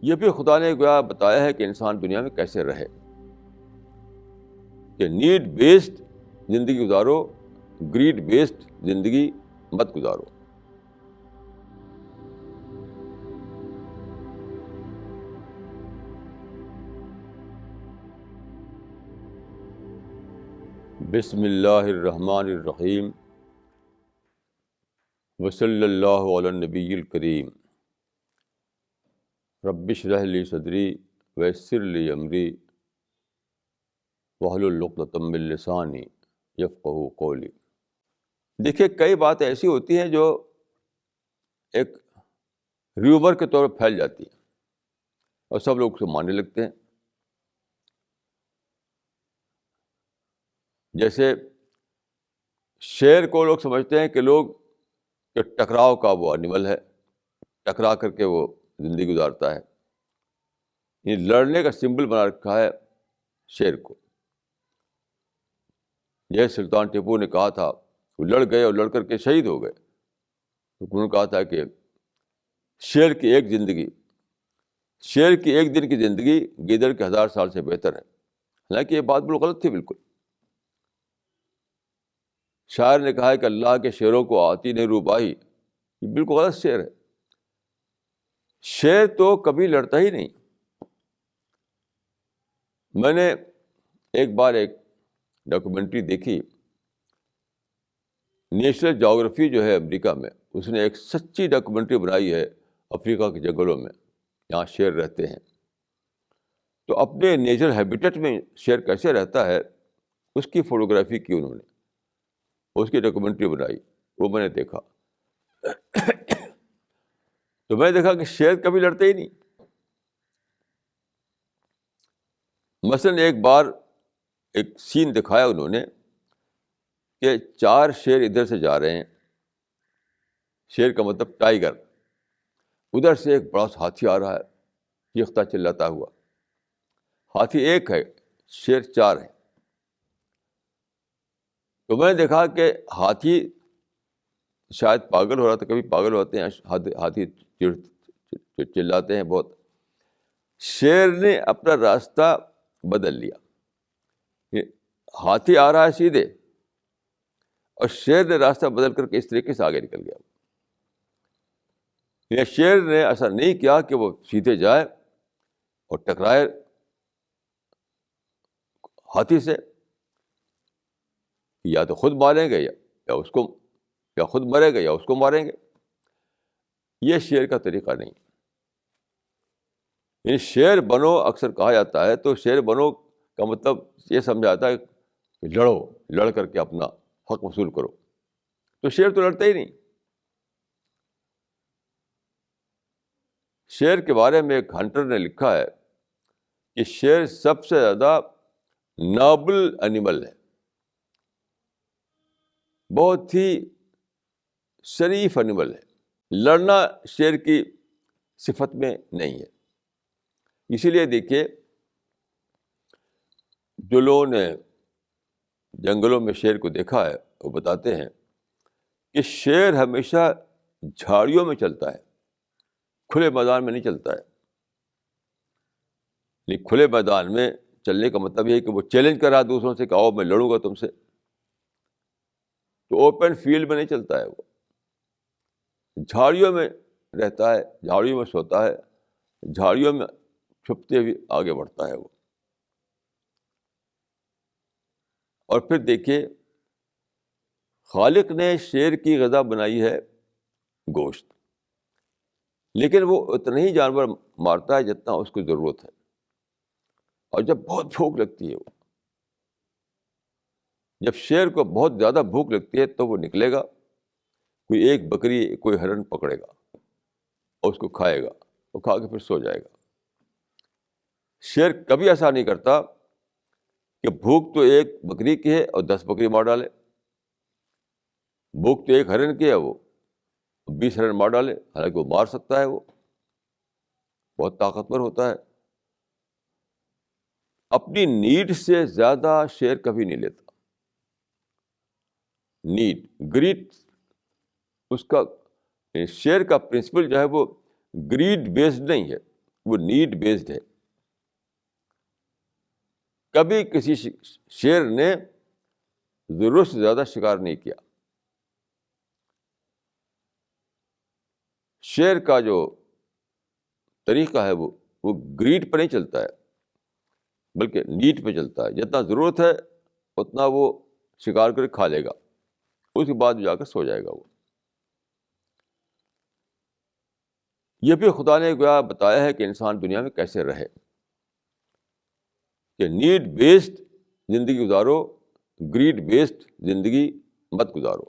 یہ بھی خدا نے گویا بتایا ہے کہ انسان دنیا میں کیسے رہے، کہ نیڈ بیسڈ زندگی گزارو، گریڈ بیسڈ زندگی مت گزارو۔ بسم اللہ الرحمن الرحیم، وصلی اللہ علی النبی الکریم۔ رب اشرح لی صدری ویسر لی امری واحلل عقدۃ من لسانی یفقہوا قولی۔ دیکھیے، کئی باتیں ایسی ہوتی ہیں جو ایک ریومر کے طور پر پھیل جاتی ہیں اور سب لوگ اسے ماننے لگتے ہیں۔ جیسے شیر کو لوگ سمجھتے ہیں کہ کہ ٹکراؤ کا وہ انیمل ہے، ٹکرا کر کے وہ زندگی گزارتا ہے، یہ لڑنے کا سمبل بنا رکھا ہے شیر کو۔ یہ سلطان ٹیپو نے کہا تھا، وہ لڑ گئے اور لڑ کر کے شہید ہو گئے، تو انہوں نے کہا تھا کہ شیر کی ایک دن کی زندگی گیدڑ کے 1000 سال سے بہتر ہے۔ حالانکہ یہ بات بالکل غلط تھی، بالکل۔ شاعر نے کہا ہے کہ اللہ کے شیروں کو آتی نہیں روباہی، یہ بالکل غلط شعر ہے۔ شیر تو کبھی لڑتا ہی نہیں۔ میں نے ایک بار ایک ڈاکومنٹری دیکھی، نیشنل جیوگرافی جو ہے امریکہ میں، اس نے ایک سچی ڈاکومنٹری بنائی ہے افریقہ کے جنگلوں میں جہاں شیر رہتے ہیں۔ تو اپنے نیچرل ہیبیٹیٹ میں شیر کیسے رہتا ہے اس کی فوٹوگرافی کی انہوں نے، اس کی ڈاکومنٹری بنائی، وہ میں نے دیکھا۔ تو میں نے دیکھا کہ شیر کبھی لڑتے ہی نہیں۔ مثلاً ایک بار ایک سین دکھایا انہوں نے کہ 4 شیر ادھر سے جا رہے ہیں، شیر کا مطلب ٹائیگر، ادھر سے ایک بڑا سا ہاتھی آ رہا ہے چیختا چلاتا ہوا۔ ہاتھی ایک ہے، شیر 4 ہے۔ تو میں نے دیکھا کہ ہاتھی شاید پاگل ہو رہا تھا، کبھی پاگل ہوتے ہیں ہاتھی، چلاتے ہیں بہت۔ شیر نے اپنا راستہ بدل لیا، ہاتھی آ رہا ہے سیدھے اور شیر نے راستہ بدل کر کے اس طریقے سے آگے نکل گیا۔ یہ شیر نے ایسا نہیں کیا کہ وہ سیدھے جائے اور ٹکرائے ہاتھی سے، یا تو خود ماریں گے یا خود مرے گا یا اس کو ماریں گے۔ یہ شیر کا طریقہ نہیں۔ یہ شیر بنو اکثر کہا جاتا ہے، تو شیر بنو کا مطلب یہ سمجھا جاتا ہے کہ لڑ کر کے اپنا حق وصول کرو۔ تو شیر تو لڑتا ہی نہیں۔ شیر کے بارے میں ایک ہنٹر نے لکھا ہے کہ شیر سب سے زیادہ نابل اینیمل ہے، بہت ہی شریف اینیمل ہے۔ لڑنا شیر کی صفت میں نہیں ہے۔ اسی لیے دیکھیے، جو لوگوں نے جنگلوں میں شیر کو دیکھا ہے وہ بتاتے ہیں کہ شیر ہمیشہ جھاڑیوں میں چلتا ہے، کھلے میدان میں نہیں چلتا ہے۔ لیکن کھلے میدان میں چلنے کا مطلب یہ ہے کہ وہ چیلنج کر رہا ہے دوسروں سے کہ آؤ میں لڑوں گا تم سے۔ تو اوپن فیلڈ میں نہیں چلتا ہے، وہ جھاڑیوں میں رہتا ہے، جھاڑیوں میں سوتا ہے، جھاڑیوں میں چھپتے ہوئے آگے بڑھتا ہے وہ۔ اور پھر دیکھیے، خالق نے شیر کی غذا بنائی ہے گوشت، لیکن وہ اتنا ہی جانور مارتا ہے جتنا اس کو ضرورت ہے۔ اور جب بہت بھوک لگتی ہے، جب شیر کو بہت زیادہ بھوک لگتی ہے تو وہ نکلے گا، کوئی ایک بکری کوئی ہرن پکڑے گا اور اس کو کھائے گا، وہ کھا کے پھر سو جائے گا۔ شیر کبھی ایسا نہیں کرتا کہ بھوک تو ایک بکری کی ہے اور 10 بکری مار ڈالے، بھوک تو ایک ہرن کی ہے، وہ 20 ہرن مار ڈالے۔ حالانکہ وہ مار سکتا ہے، وہ بہت طاقتور ہوتا ہے۔ اپنی نیڈ سے زیادہ شیر کبھی نہیں لیتا۔ نیڈ، گریڈ، اس کا شیر کا پرنسپل جو ہے وہ گریڈ بیسڈ نہیں ہے، وہ نیڈ بیسڈ ہے. کبھی کسی شیر نے ضرورت سے زیادہ شکار نہیں کیا. شیر کا جو طریقہ ہے وہ گریڈ پہ نہیں چلتا ہے بلکہ نیڈ پہ چلتا ہے. جتنا ضرورت ہے اتنا وہ شکار کر کے کھا لے گا, اس کے بعد جا کر سو جائے گا. وہ یہ بھی خدا نے گویا بتایا ہے کہ انسان دنیا میں کیسے رہے, کہ نیڈ بیسڈ زندگی گزارو, گریڈ بیسڈ زندگی مت گزارو.